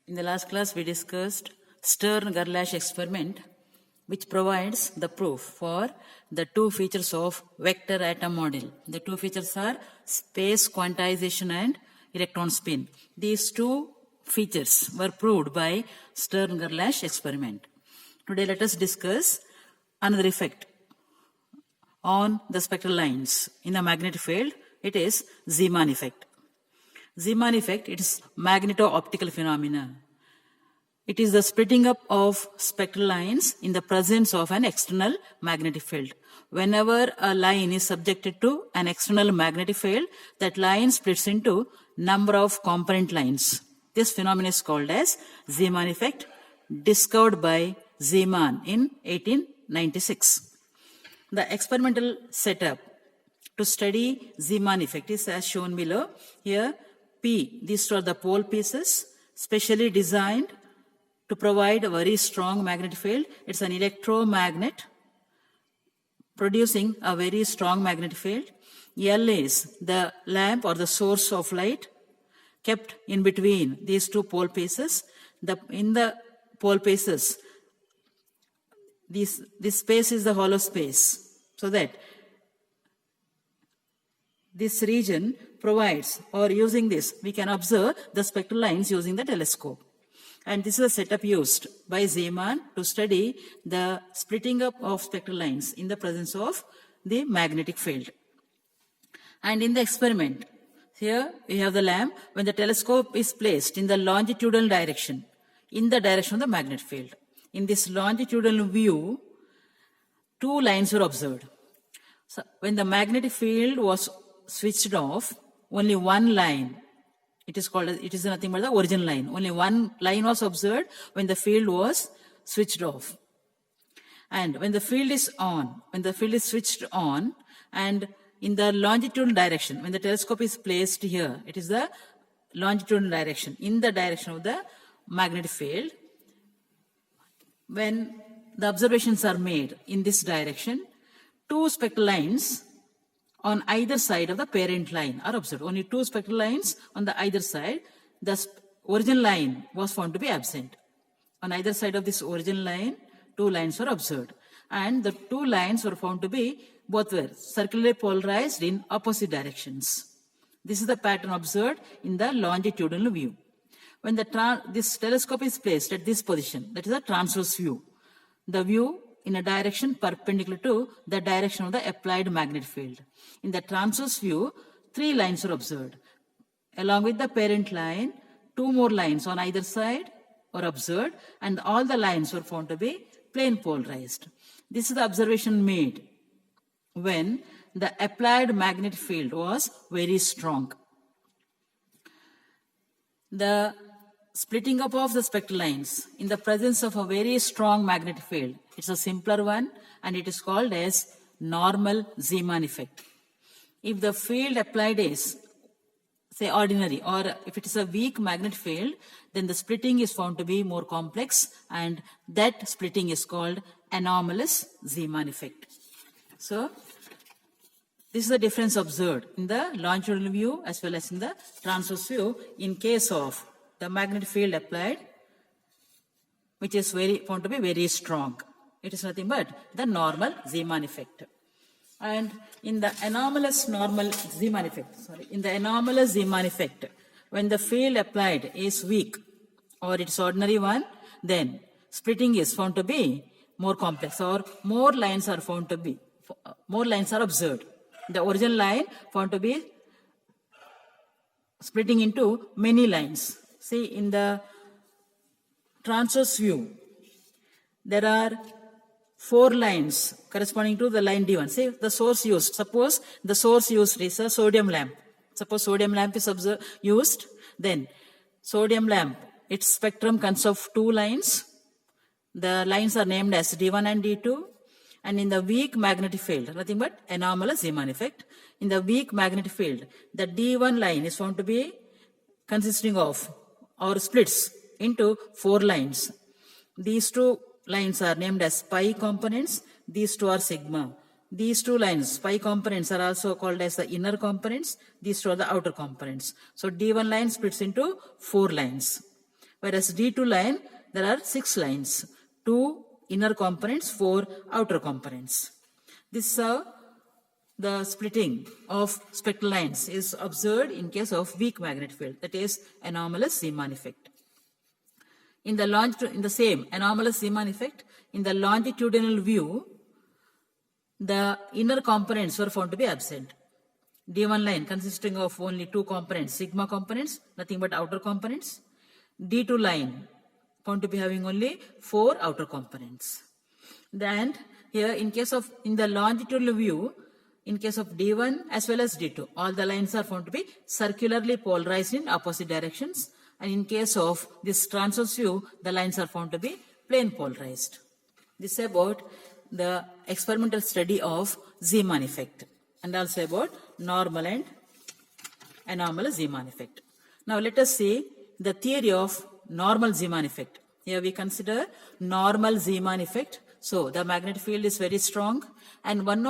In the last class, we discussed Stern-Gerlach experiment, which provides the proof for the two features of vector atom model. The two features are space quantization and electron spin. These two features were proved by Stern-Gerlach experiment. Today, let us discuss another effect on the spectral lines in the magnetic field. It is Zeeman effect. Zeeman effect, it is magneto-optical phenomena. It is the splitting up of spectral lines in the presence of an external magnetic field. Whenever a line is subjected to an external magnetic field, that line splits into number of component lines. This phenomenon is called as Zeeman effect, discovered by Zeeman in 1896. The experimental setup to study Zeeman effect is as shown below. Here, P, these are the pole pieces, specially designed to provide a very strong magnetic field. It's an electromagnet producing a very strong magnetic field. L is the lamp or the source of light kept in between these two pole pieces. In the pole pieces, this space is the hollow space, so that this region provides, or using this, we can observe the spectral lines using the telescope. And this is a setup used by Zeeman to study the splitting up of spectral lines in the presence of the magnetic field. And in the experiment, here we have the lamp. When the telescope is placed in the longitudinal direction, in the direction of the magnetic field, in this longitudinal view, two lines were observed. So when the magnetic field was switched off, only one line, it is nothing but the origin line. Only one line was observed when the field was switched off. And when the field is on, when the field is switched on, and in the longitudinal direction, when the telescope is placed here, it is the longitudinal direction, in the direction of the magnetic field. When the observations are made in this direction, two spectral lines on either side of the parent line are observed. Only two spectral lines on the either side. The origin line was found to be absent. On either side of this origin line, two lines were observed. And the two lines were found to be, both were circularly polarized in opposite directions. This is the pattern observed in the longitudinal view. When this telescope is placed at this position, that is a transverse view, the view in a direction perpendicular to the direction of the applied magnetic field. In the transverse view, three lines were observed. Along with the parent line, two more lines on either side were observed, and all the lines were found to be plane polarized. This is the observation made when the applied magnetic field was very strong. The splitting up of the spectral lines in the presence of a very strong magnetic field, it's a simpler one, and it is called as normal Zeeman effect. If the field applied is, say, ordinary, or if it is a weak magnetic field, then the splitting is found to be more complex, and that splitting is called anomalous Zeeman effect. So, this is the difference observed in the longitudinal view as well as in the transverse view in case of the magnetic field applied, which is found to be very strong. It is nothing but the normal Zeeman effect. And in the anomalous Zeeman effect, when the field applied is weak or its ordinary one, then splitting is found to be more complex, or more lines are observed. The original line found to be splitting into many lines. See, in the transverse view, there are four lines corresponding to the line D1. See, the source used. Suppose the source used is a sodium lamp. Suppose sodium lamp is used, then sodium lamp, its spectrum consists of two lines. The lines are named as D1 and D2. And in the weak magnetic field, nothing but anomalous Zeeman effect. In the weak magnetic field, the D1 line is found to be consisting of, or splits into four lines. These two lines are named as pi components. These two are sigma. These two lines, pi components, are also called as the inner components. These two are the outer components. So D1 line splits into four lines. Whereas D2 line, there are 6 lines, 2 inner components, 4 outer components. This is how the splitting of spectral lines is observed in case of weak magnetic field, that is anomalous Zeeman effect. In the same anomalous Zeeman effect, in the longitudinal view, the inner components were found to be absent. D1 line consisting of only 2 components, sigma components, nothing but outer components. D2 line found to be having only 4 outer components. And here in the longitudinal view, in case of D1 as well as D2, all the lines are found to be circularly polarized in opposite directions. And in case of this transverse view, the lines are found to be plane polarized. This is about the experimental study of Zeeman effect and also about normal and anomalous Zeeman effect. Now let us see the theory of normal Zeeman effect. Here we consider normal Zeeman effect. So the magnetic field is very strong, and one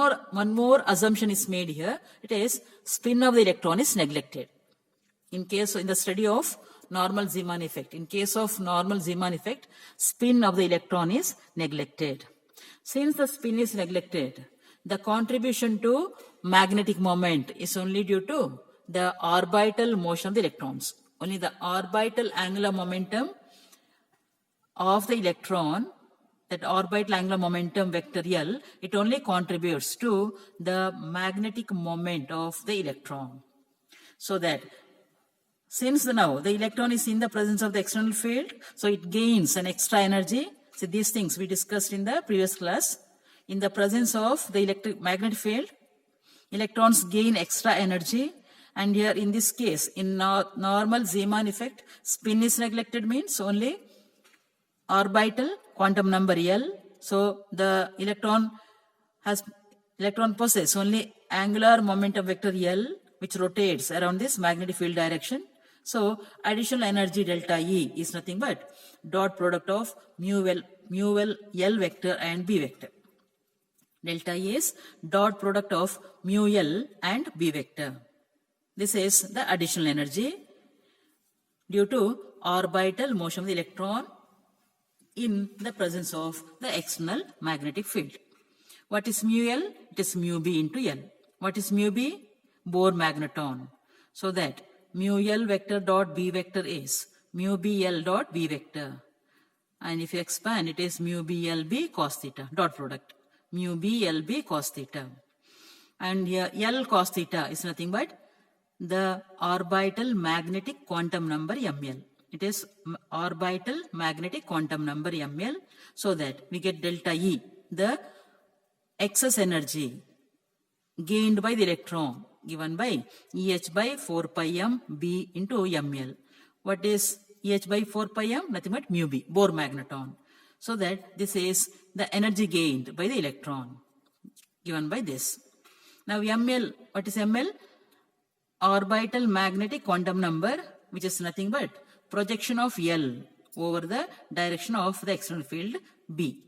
more assumption is made here. It is spin of the electron is neglected. In the study of normal Zeeman effect, in case of normal Zeeman effect, spin of the electron is neglected. Since the spin is neglected, the contribution to magnetic moment is only due to the orbital motion of the electrons. Only the orbital angular momentum of the electron, that orbital angular momentum vector L, it only contributes to the magnetic moment of the electron. So that since now the electron is in the presence of the external field, so it gains an extra energy. So these things we discussed in the previous class. In the presence of the magnetic field, electrons gain extra energy. And here in this case, in normal Zeeman effect, spin is neglected means only orbital quantum number L. So the electron possesses only angular momentum vector L, which rotates around this magnetic field direction. So additional energy delta E is nothing but dot product of mu L vector and B vector. Delta E is dot product of mu L and B vector. This is the additional energy due to orbital motion of the electron in the presence of the external magnetic field. What is mu L? It is mu B into L. What is mu B? Bohr magneton. So that mu L vector dot B vector is mu B L dot B vector. And if you expand, it is mu B L B cos theta, dot product. Mu B L B cos theta. And here L cos theta is nothing but the orbital magnetic quantum number ML. It is orbital magnetic quantum number ML, so that we get delta E, the excess energy gained by the electron, given by EH by 4 pi m B into ML. What is EH by 4 pi m? Nothing but mu B, Bohr magneton. So that this is the energy gained by the electron, given by this. Now ML, what is ML? Orbital magnetic quantum number, which is nothing but projection of L over the direction of the external field B.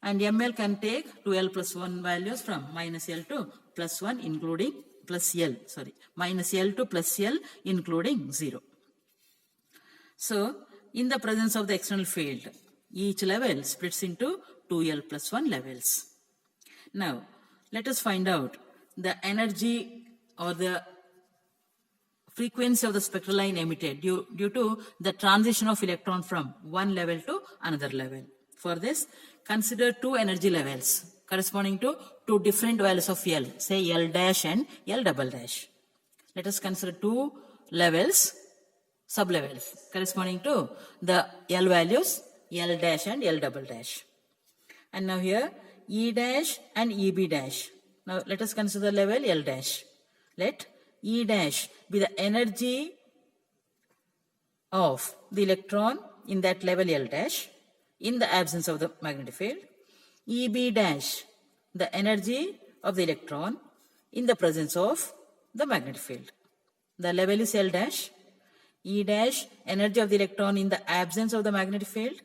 And ML can take 2L plus 1 values from minus L to plus 1 including minus L to plus L including 0. So in the presence of the external field, each level splits into 2L plus 1 levels. Now let us find out the energy or the frequency of the spectral line emitted due to the transition of electron from one level to another level. For this, consider 2 energy levels corresponding to 2 different values of L, say L dash and L double dash. Let us consider 2 levels, sub-levels, corresponding to the L values, L dash and L double dash. And now here, E dash and EB dash. Now let us consider level L dash. Let E dash be the energy of the electron in that level L dash in the absence of the magnetic field. EB dash, the energy of the electron in the presence of the magnetic field. The level is L dash. E dash, energy of the electron in the absence of the magnetic field.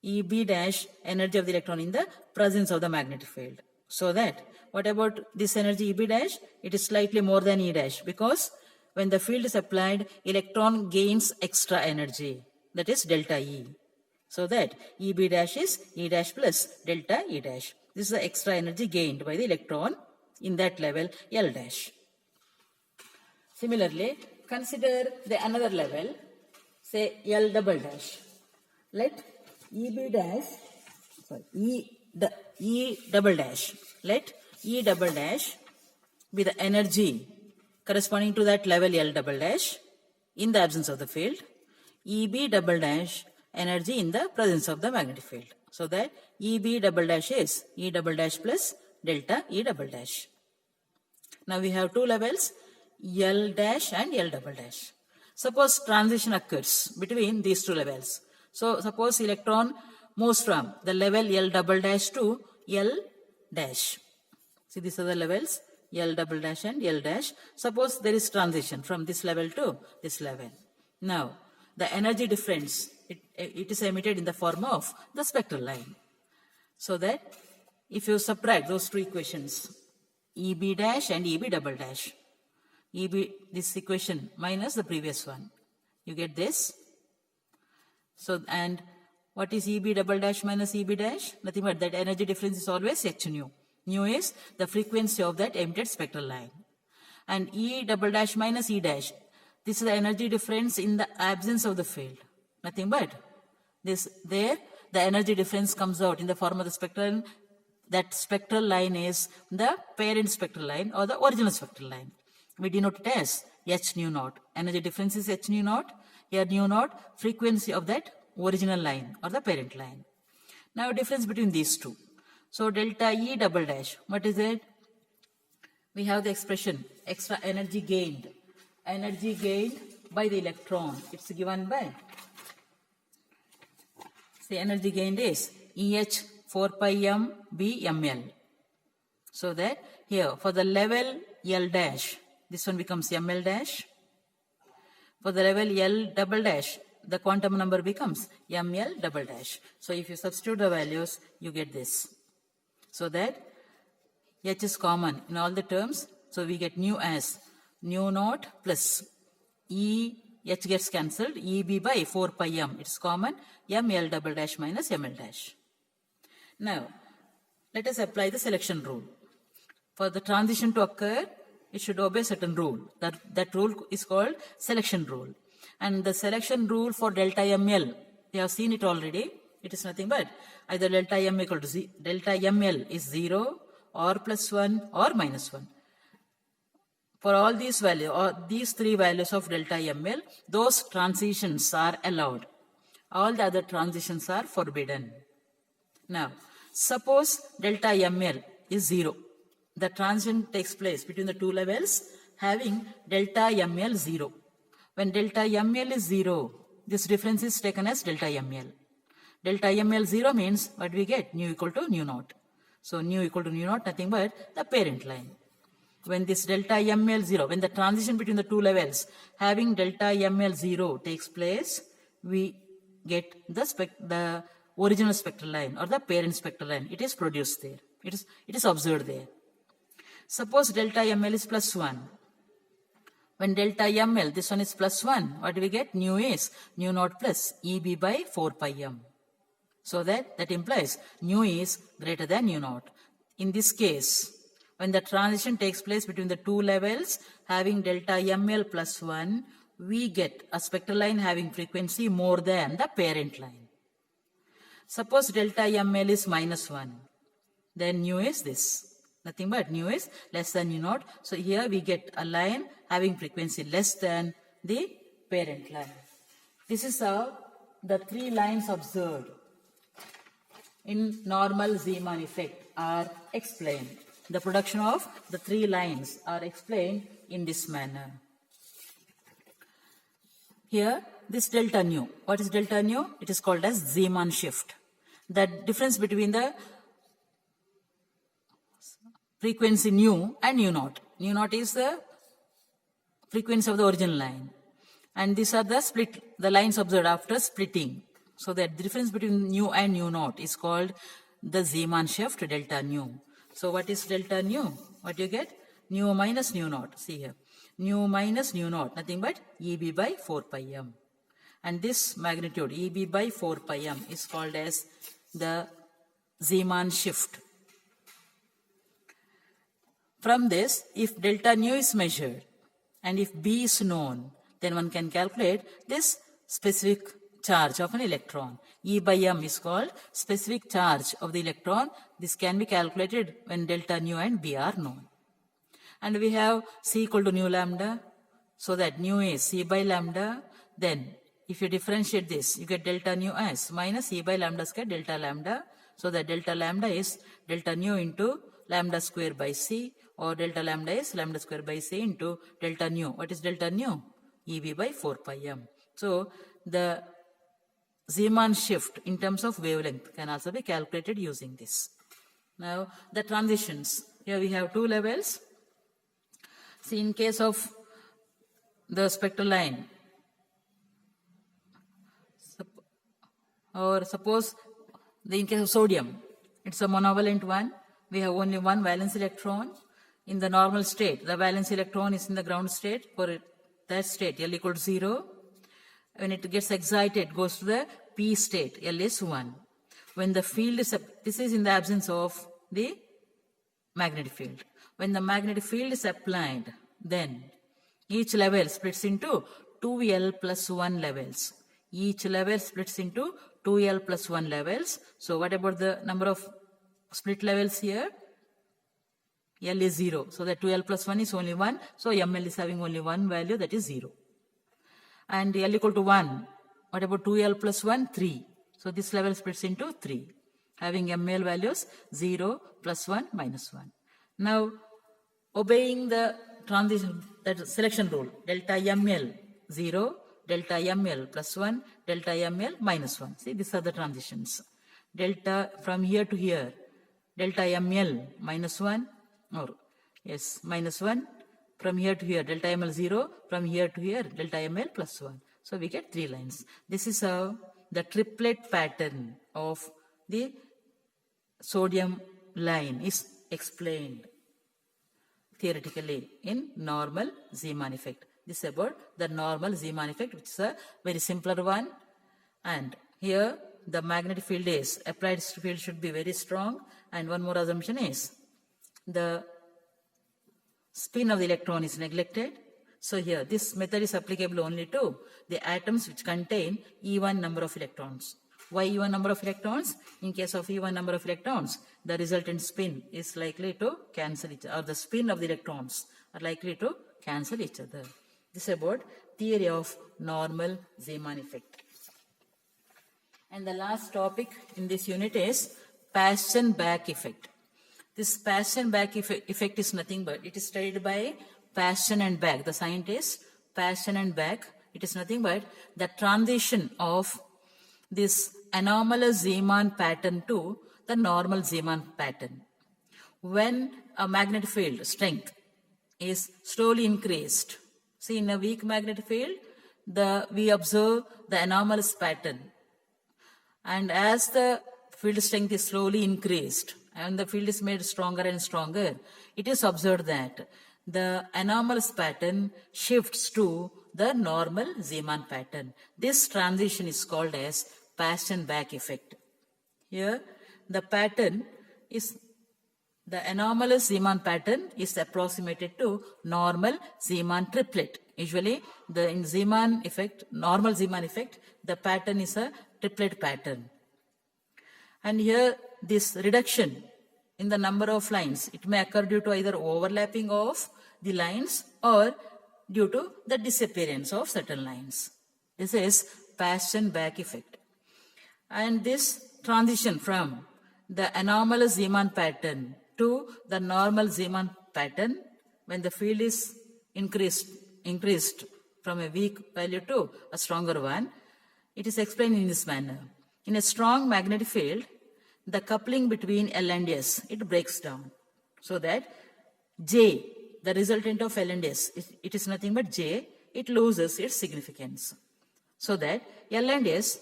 EB dash, energy of the electron in the presence of the magnetic field. So that, what about this energy EB dash? It is slightly more than E dash, because when the field is applied, electron gains extra energy. that is delta E. So that EB dash is E dash plus delta E dash. This is the extra energy gained by the electron in that level L dash. Similarly, consider the another level, say L double dash. Let EB dash, E double dash, let E double dash be the energy corresponding to that level L double dash in the absence of the field, EB double dash energy in the presence of the magnetic field. So that EB double dash is E double dash plus delta E double dash. Now we have two levels, L dash and L double dash. Suppose transition occurs between these two levels. So suppose electron moves from the level L double dash to L dash. See, these are the levels L double dash and L dash. Suppose there is transition from this level to this level. Now the energy difference, it is emitted in the form of the spectral line. So that if you subtract those two equations, EB dash and EB double dash, this equation minus the previous one, you get this. So, and what is EB double dash minus EB dash? Nothing but that energy difference is always h nu. Nu is the frequency of that emitted spectral line. And E double dash minus E dash, this is the energy difference in the absence of the field. Nothing but this there, the energy difference comes out in the form of the spectral. That spectral line is the parent spectral line or the original spectral line. We denote it as h nu naught. Energy difference is h nu naught. Here nu naught, frequency of that original line or the parent line. Now difference between these two. So delta E double dash, what is it? We have the expression extra energy gained. Energy gained by the electron. It's given by, say energy gained is EH 4 pi m B ml. So that here for the level L dash, this one becomes ml dash. For the level L double dash, the quantum number becomes ml double dash. So if you substitute the values, you get this. So that H is common in all the terms. So we get nu as nu naught plus E, H gets cancelled, EB by 4 pi m. It's common, ml double dash minus ml dash. Now, let us apply the selection rule. For the transition to occur, it should obey certain rule. That rule is called selection rule. And the selection rule for delta ml, we have seen it already. It is nothing but either delta m equal to delta ml is 0 or plus 1 or minus 1. For all these values or these three values of delta ml, those transitions are allowed. All the other transitions are forbidden. Now, suppose delta ml is 0. The transition takes place between the two levels having delta ml 0. When delta ml is 0, this difference is taken as delta ml. Delta ml 0 means what we get? Nu equal to nu naught. So nu equal to nu naught, nothing but the parent line. When this delta ml 0, when the transition between the two levels having delta ml 0 takes place, we get the original spectral line or the parent spectral line. It is produced there. It is observed there. Suppose delta ml is plus 1. When delta ml, this one is plus 1, what do we get? Nu is nu naught plus EB by 4 pi m. So that implies nu is greater than nu naught. In this case, when the transition takes place between the two levels having delta ml plus 1, we get a spectral line having frequency more than the parent line. Suppose delta ml is minus 1, then nu is this. Nothing but nu is less than nu naught. So here we get a line having frequency less than the parent line. This is how the three lines observed in normal Zeeman effect are explained. The production of the three lines are explained in this manner. Here, this delta nu. What is delta nu? It is called as Zeeman shift. The difference between the frequency nu and nu naught. Nu naught is the frequency of the original line. And these are the lines observed after splitting. So the difference between nu and nu naught is called the Zeeman shift delta nu. So what is delta nu? What you get? Nu minus nu naught. See here. Nu minus nu naught. Nothing but EB by 4 pi m. And this magnitude EB by 4 pi m is called as the Zeeman shift. From this, if delta nu is measured and if B is known, then one can calculate this specific charge of an electron. E by m is called specific charge of the electron. This can be calculated when delta nu and B are known. And we have C equal to nu lambda, so that nu is C by lambda. Then if you differentiate this, you get delta nu as minus E by lambda square delta lambda. So that delta lambda is delta nu into lambda square by C, or delta lambda is lambda square by C into delta nu. What is delta nu? EB by 4 pi m. So the Zeeman shift in terms of wavelength can also be calculated using this. Now the transitions. Here we have two levels. See, in case of the spectral line, or suppose in case of sodium, it's a monovalent one. We have only one valence electron. In the normal state, the valence electron is in the ground state. For that state, L equal to 0. When it gets excited, it goes to the P state, L is 1. When the field is, this is in the absence of the magnetic field. When the magnetic field is applied, then each level splits into 2L plus 1 levels. Each level splits into 2L plus 1 levels. So what about the number of split levels here? L is 0. So that 2L plus 1 is only 1. So ML is having only one value, that is 0. And L equal to 1. What about 2L plus 1? 3. So this level splits into 3. Having ML values 0, plus 1, minus 1. Now, obeying the transition, that selection rule, delta ML 0, delta ML plus 1, delta ML minus 1. See, these are the transitions. Delta from here to here, delta ML minus 1, or yes, minus 1. From here to here, delta ML 0. From here to here, delta ML plus 1. So we get 3 lines. This is how the triplet pattern of the sodium line is explained theoretically in normal Zeeman effect. This is about the normal Zeeman effect, which is a very simpler one. And here the magnetic field is, applied field should be very strong. And one more assumption is the spin of the electron is neglected. So here this method is applicable only to the atoms which contain E1 number of electrons. Why E1 number of electrons? In case of E1 number of electrons, the resultant spin is likely to cancel each other, or the spin of the electrons are likely to cancel each other. This is about theory of normal Zeeman effect. And the last topic in this unit is Paschen-Bach effect. This Paschen-Bach effect is nothing but, it is studied by Paschen and Bach, the scientists, Paschen and Bach. It is nothing but the transition of this anomalous Zeeman pattern to the normal Zeeman pattern. When a magnetic field strength is slowly increased, see, in a weak magnetic field, we observe the anomalous pattern. And as the field strength is slowly increased and the field is made stronger and stronger, it is observed that the anomalous pattern shifts to the normal Zeeman pattern. This transition is called as Paschen-Bach effect. Here, the pattern is, the anomalous Zeeman pattern is approximated to normal Zeeman triplet. Usually, in Zeeman effect, normal Zeeman effect, the pattern is a triplet pattern. And here, this reduction in the number of lines, it may occur due to either overlapping of the lines or due to the disappearance of certain lines. This is Paschen-Bach effect. And this transition from the anomalous Zeeman pattern to the normal Zeeman pattern, when the field is increased from a weak value to a stronger one, it is explained in this manner. In a strong magnetic field, the coupling between L and S, it breaks down. So that J, the resultant of L and S, it is nothing but J, it loses its significance. So that L and S,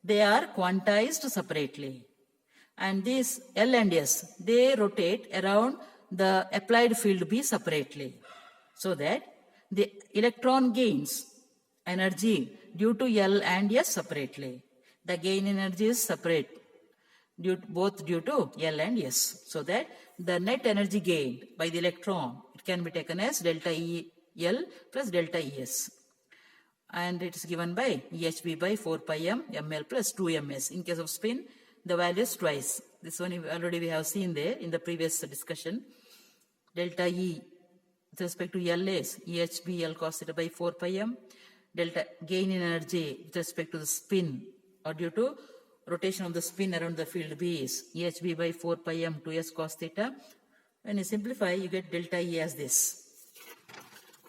they are quantized separately. And these L and S, they rotate around the applied field B separately. So that the electron gains energy due to L and S separately. The gain energy is separate, both due to L and S. So that the net energy gained by the electron, it can be taken as delta EL plus delta ES. And it is given by EHB by 4 pi m ml plus 2 ms. In case of spin, the value is twice. This one already we have seen there in the previous discussion. Delta E with respect to L is EHB L cos theta by 4 pi m. Delta gain in energy with respect to the spin or due to rotation of the spin around the field B is EHB by 4 pi m 2s cos theta. When you simplify, you get delta E as this.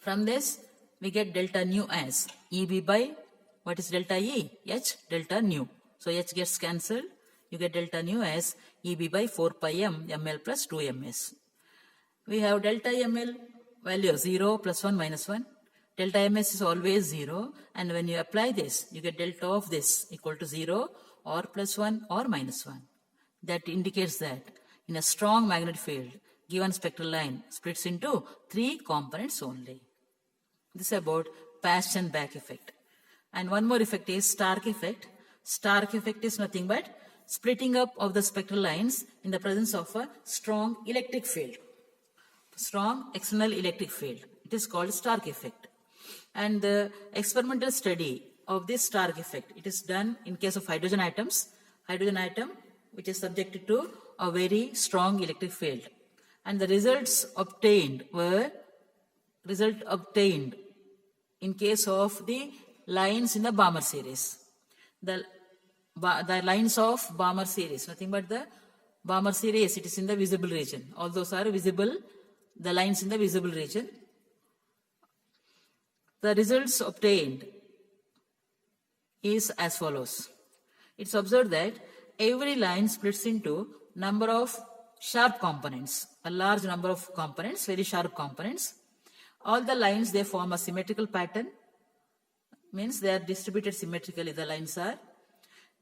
From this, we get delta nu as EB by, what is delta E? H delta nu. So H gets cancelled. You get delta nu as EB by 4 pi m ml plus 2 ms. We have delta ml value of 0, plus 1, minus 1. Delta ms is always 0. And when you apply this, you get delta of this equal to 0 or plus 1 or minus 1. That indicates that in a strong magnetic field, given spectral line splits into 3 components only. This is about Paschen-Bach effect. And one more effect is Stark effect. Stark effect is nothing but splitting up of the spectral lines in the presence of a strong electric field. Strong external electric field. It is called Stark effect. And the experimental study of this Stark effect, it is done in case of hydrogen atoms. Hydrogen atom which is subjected to a very strong electric field. And the results obtained were in case of the lines in the Balmer series. The lines of Balmer series, nothing but the Balmer series, it is in the visible region. All those are visible, the lines in the visible region. The results obtained is as follows. It's observed that every line splits into number of sharp components, a large number of components, very sharp components. All the lines, they form a symmetrical pattern, means they are distributed symmetrically, the lines are.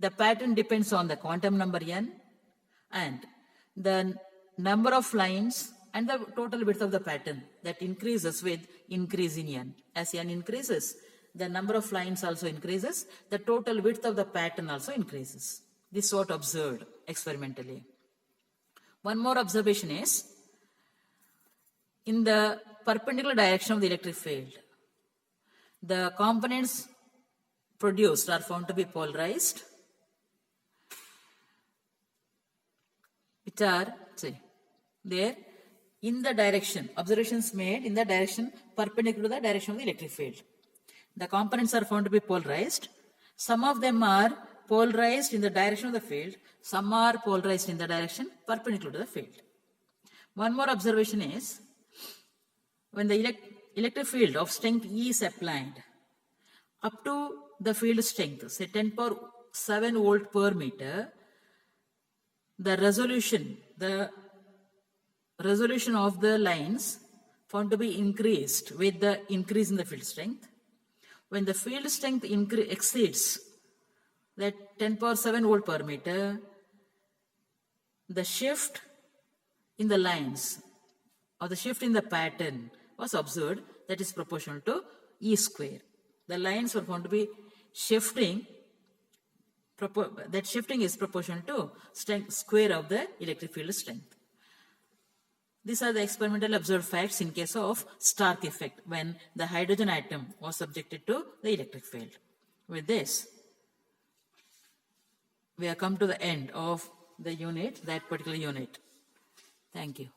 The pattern depends on the quantum number n and the number of lines and the total width of the pattern that increases with increase in n. As n increases, the number of lines also increases, the total width of the pattern also increases. This is what observed experimentally. One more observation is, in the perpendicular direction of the electric field, the components produced are found to be polarized, which are, there in the direction, observations made in the direction perpendicular to the direction of the electric field. The components are found to be polarized. Some of them are polarized in the direction of the field, some are polarized in the direction perpendicular to the field. One more observation is, when the electric field of strength E is applied up to the field strength, say 10 power 7 volt per meter, the resolution of the lines found to be increased with the increase in the field strength. When the field strength exceeds that 10 power 7 volt per meter, the shift in the lines or the shift in the pattern was observed, that is proportional to E square. The lines were found to be shifting, that shifting is proportional to strength square of the electric field strength. These are the experimental observed facts in case of Stark effect when the hydrogen atom was subjected to the electric field. With this, we have come to the end of the unit, that particular unit. Thank you.